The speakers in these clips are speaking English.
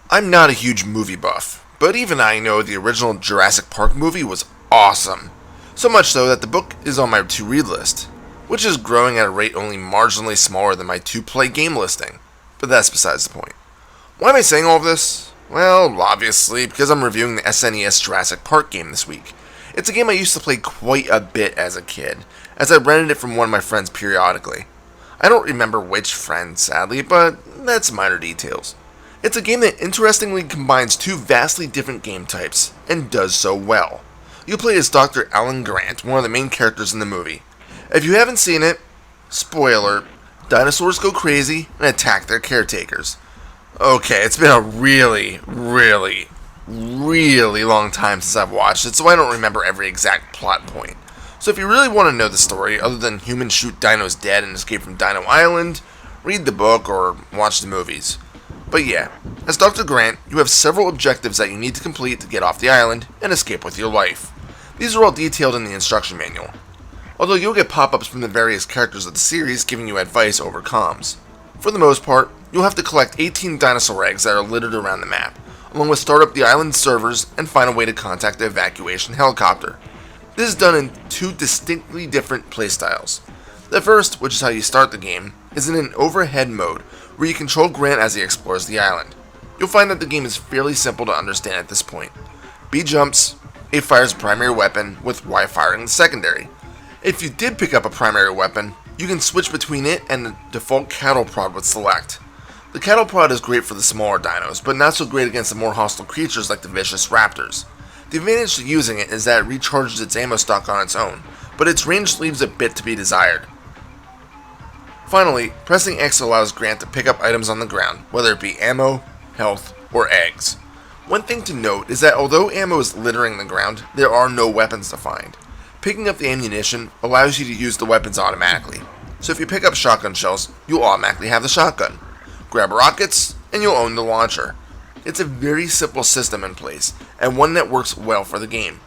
I'm not a huge movie buff, but even I know the original Jurassic Park movie was awesome. So much so that the book is on my to-read list, which is growing at a rate only marginally smaller than my to-play game listing. But that's besides the point. Why am I saying all of this? Well, obviously, because I'm reviewing the SNES Jurassic Park game this week. It's a game I used to play quite a bit as a kid, as I rented it from one of my friends periodically. I don't remember which friend, sadly, but that's minor details. It's a game that interestingly combines two vastly different game types, and does so well. You play as Dr. Alan Grant, one of the main characters in the movie. If you haven't seen it, spoiler, dinosaurs go crazy and attack their caretakers. Okay, it's been a really long time since I've watched it, so I don't remember every exact plot point. So if you really want to know the story, other than humans shoot dinos dead and escape from Dino Island, read the book or watch the movies. But yeah, as Dr. Grant, you have several objectives that you need to complete to get off the island and escape with your life. These are all detailed in the instruction manual, although you'll get pop-ups from the various characters of the series giving you advice over comms. For the most part, you'll have to collect 18 dinosaur eggs that are littered around the map, along with start up the island's servers and find a way to contact the evacuation helicopter. This is done in two distinctly different playstyles. The first, which is how you start the game, is in an overhead mode, where you control Grant as he explores the island. You'll find that the game is fairly simple to understand at this point. B jumps, A fires a primary weapon, with Y firing the secondary. If you did pick up a primary weapon, you can switch between it and the default cattle prod with select. The cattle prod is great for the smaller dinos, but not so great against the more hostile creatures like the vicious raptors. The advantage to using it is that it recharges its ammo stock on its own, but its range leaves a bit to be desired. Finally, pressing X allows Grant to pick up items on the ground, whether it be ammo, health, or eggs. One thing to note is that although ammo is littering the ground, there are no weapons to find. Picking up the ammunition allows you to use the weapons automatically. So if you pick up shotgun shells, you'll automatically have the shotgun. Grab rockets, and you'll own the launcher. It's a very simple system in place, and one that works well for the game.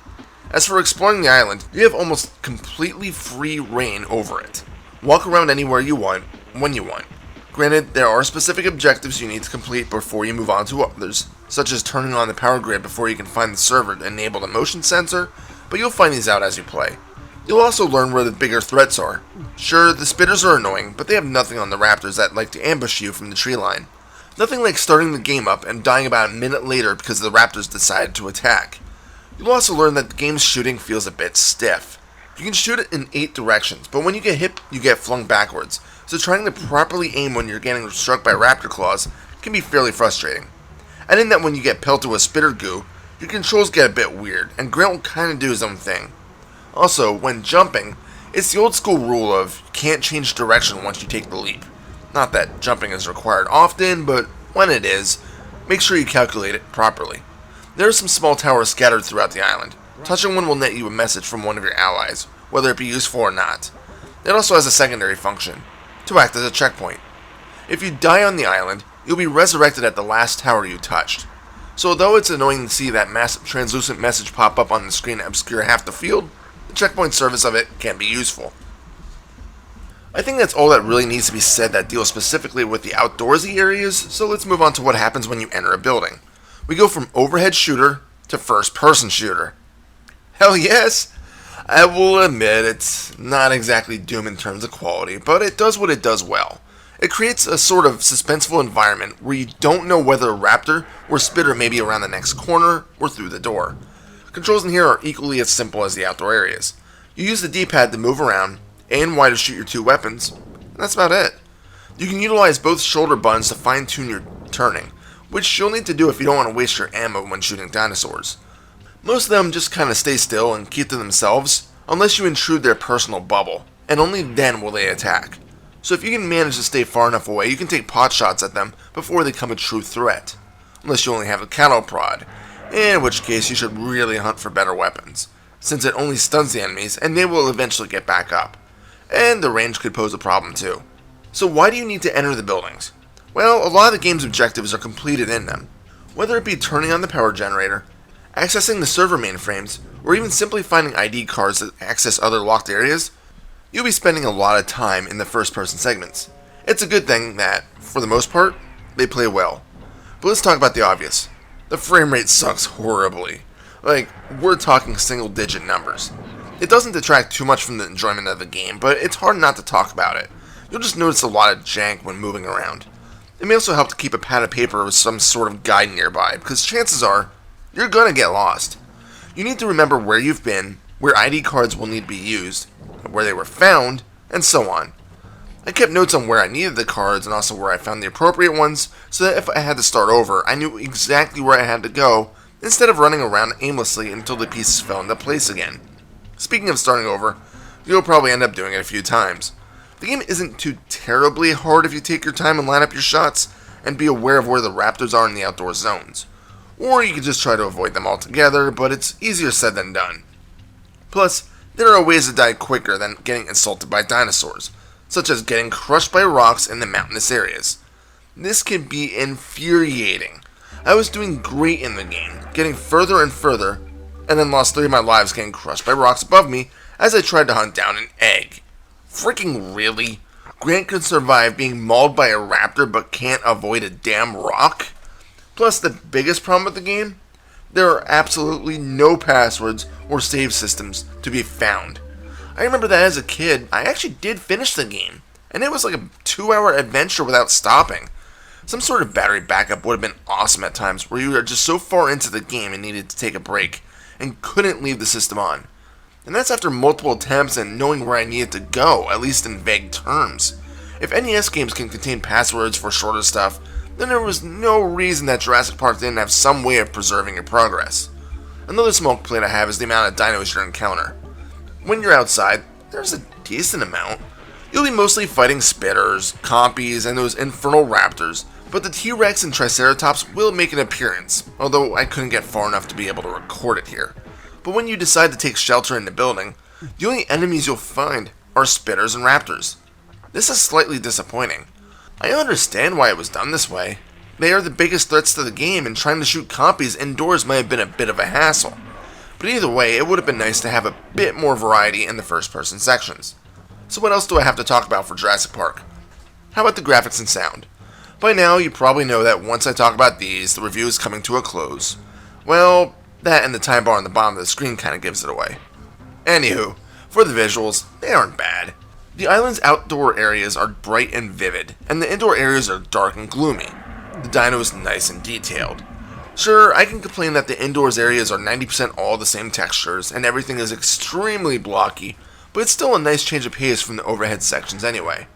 As for exploring the island, you have almost completely free reign over it. Walk around anywhere you want, when you want. Granted, there are specific objectives you need to complete before you move on to others, such as turning on the power grid before you can find the server to enable the motion sensor, but you'll find these out as you play. You'll also learn where the bigger threats are. Sure, the spitters are annoying, but they have nothing on the raptors that like to ambush you from the tree line. Nothing like starting the game up and dying about a minute later because the raptors decided to attack. You'll also learn that the game's shooting feels a bit stiff. You can shoot it in 8 directions, but when you get hit, you get flung backwards, so trying to properly aim when you're getting struck by raptor claws can be fairly frustrating. And in that when you get pelted with spitter goo, your controls get a bit weird, and Grant will kinda do his own thing. Also, when jumping, it's the old school rule of you can't change direction once you take the leap. Not that jumping is required often, but when it is, make sure you calculate it properly. There are some small towers scattered throughout the island. Touching one will net you a message from one of your allies, whether it be useful or not. It also has a secondary function, to act as a checkpoint. If you die on the island, you'll be resurrected at the last tower you touched. So although it's annoying to see that massive translucent message pop up on the screen to obscure half the field, the checkpoint service of it can be useful. I think that's all that really needs to be said that deals specifically with the outdoorsy areas, so let's move on to what happens when you enter a building. We go from overhead shooter to first-person shooter. Hell yes! I will admit it's not exactly Doom in terms of quality, but it does what it does well. It creates a sort of suspenseful environment where you don't know whether a raptor or spitter may be around the next corner or through the door. Controls in here are equally as simple as the outdoor areas. You use the D-pad to move around, A and Y to shoot your 2 weapons, and that's about it. You can utilize both shoulder buttons to fine-tune your turning, which you'll need to do if you don't want to waste your ammo when shooting dinosaurs. Most of them just kind of stay still and keep to themselves, unless you intrude their personal bubble, and only then will they attack. So if you can manage to stay far enough away, you can take pot shots at them before they become a true threat. Unless you only have a cattle prod, in which case you should really hunt for better weapons, since it only stuns the enemies and they will eventually get back up. And the range could pose a problem too. So why do you need to enter the buildings? Well, a lot of the game's objectives are completed in them. Whether it be turning on the power generator, accessing the server mainframes, or even simply finding ID cards that access other locked areas, you'll be spending a lot of time in the first-person segments. It's a good thing that, for the most part, they play well. But let's talk about the obvious. The frame rate sucks horribly. Like, we're talking single-digit numbers. It doesn't detract too much from the enjoyment of the game, but it's hard not to talk about it. You'll just notice a lot of jank when moving around. It may also help to keep a pad of paper with some sort of guide nearby, because chances are, you're gonna get lost. You need to remember where you've been, where ID cards will need to be used, where they were found, and so on. I kept notes on where I needed the cards and also where I found the appropriate ones, so that if I had to start over, I knew exactly where I had to go, instead of running around aimlessly until the pieces fell into place again. Speaking of starting over, you'll probably end up doing it a few times. The game isn't too terribly hard if you take your time and line up your shots, and be aware of where the raptors are in the outdoor zones. Or you can just try to avoid them altogether, but it's easier said than done. Plus, there are ways to die quicker than getting insulted by dinosaurs, such as getting crushed by rocks in the mountainous areas. This can be infuriating. I was doing great in the game, getting further and further, and then lost 3 of my lives getting crushed by rocks above me as I tried to hunt down an egg. Freaking really? Grant can survive being mauled by a raptor but can't avoid a damn rock? Plus, the biggest problem with the game? There are absolutely no passwords or save systems to be found. I remember that as a kid, I actually did finish the game, and it was like a 2-hour adventure without stopping. Some sort of battery backup would have been awesome at times where you were just so far into the game and needed to take a break, and couldn't leave the system on. And that's after multiple attempts and knowing where I needed to go, at least in vague terms. If NES games can contain passwords for shorter stuff, then there was no reason that Jurassic Park didn't have some way of preserving your progress. Another small complaint I have is the amount of dinos you encounter. When you're outside, there's a decent amount. You'll be mostly fighting spitters, compies, and those infernal raptors, but the T-Rex and Triceratops will make an appearance, although I couldn't get far enough to be able to record it here. But when you decide to take shelter in the building, the only enemies you'll find are spitters and raptors. This is slightly disappointing. I understand why it was done this way. They are the biggest threats to the game, and trying to shoot compies indoors might have been a bit of a hassle. But either way, it would have been nice to have a bit more variety in the first-person sections. So what else do I have to talk about for Jurassic Park? How about the graphics and sound? By now, you probably know that once I talk about these, the review is coming to a close. Well, that and the time bar on the bottom of the screen kind of gives it away. Anywho, for the visuals, they aren't bad. The island's outdoor areas are bright and vivid, and the indoor areas are dark and gloomy. The dino is nice and detailed. Sure, I can complain that the indoors areas are 90% all the same textures, and everything is extremely blocky, but it's still a nice change of pace from the overhead sections anyway.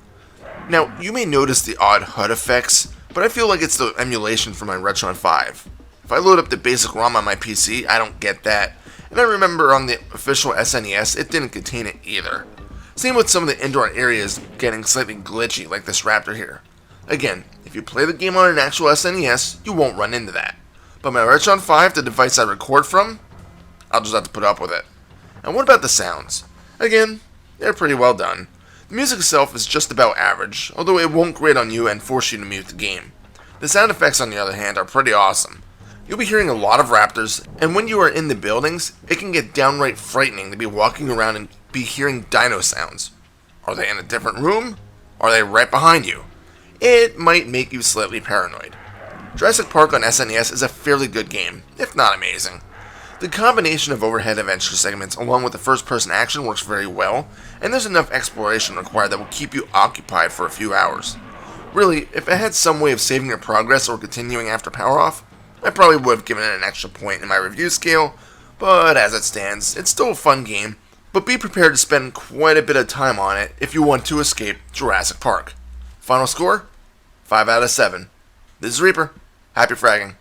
Now, you may notice the odd HUD effects, but I feel like it's the emulation from my Retron 5. If I load up the basic ROM on my PC, I don't get that, and I remember on the official SNES, it didn't contain it either. Same with some of the indoor areas getting slightly glitchy, like this raptor here. Again, if you play the game on an actual SNES, you won't run into that. But my Retron 5, the device I record from, I'll just have to put up with it. And what about the sounds? Again, they're pretty well done. The music itself is just about average, although it won't grate on you and force you to mute the game. The sound effects, on the other hand, are pretty awesome. You'll be hearing a lot of raptors, and when you are in the buildings, it can get downright frightening to be walking around and be hearing dino sounds. Are they in a different room? Are they right behind you? It might make you slightly paranoid. Jurassic Park on SNES is a fairly good game, if not amazing. The combination of overhead adventure segments along with the first-person action works very well, and there's enough exploration required that will keep you occupied for a few hours. Really, if it had some way of saving your progress or continuing after power off, I probably would have given it an extra point in my review scale, but as it stands, it's still a fun game, but be prepared to spend quite a bit of time on it if you want to escape Jurassic Park. Final score? 5 out of 7. This is Reaper. Happy fragging.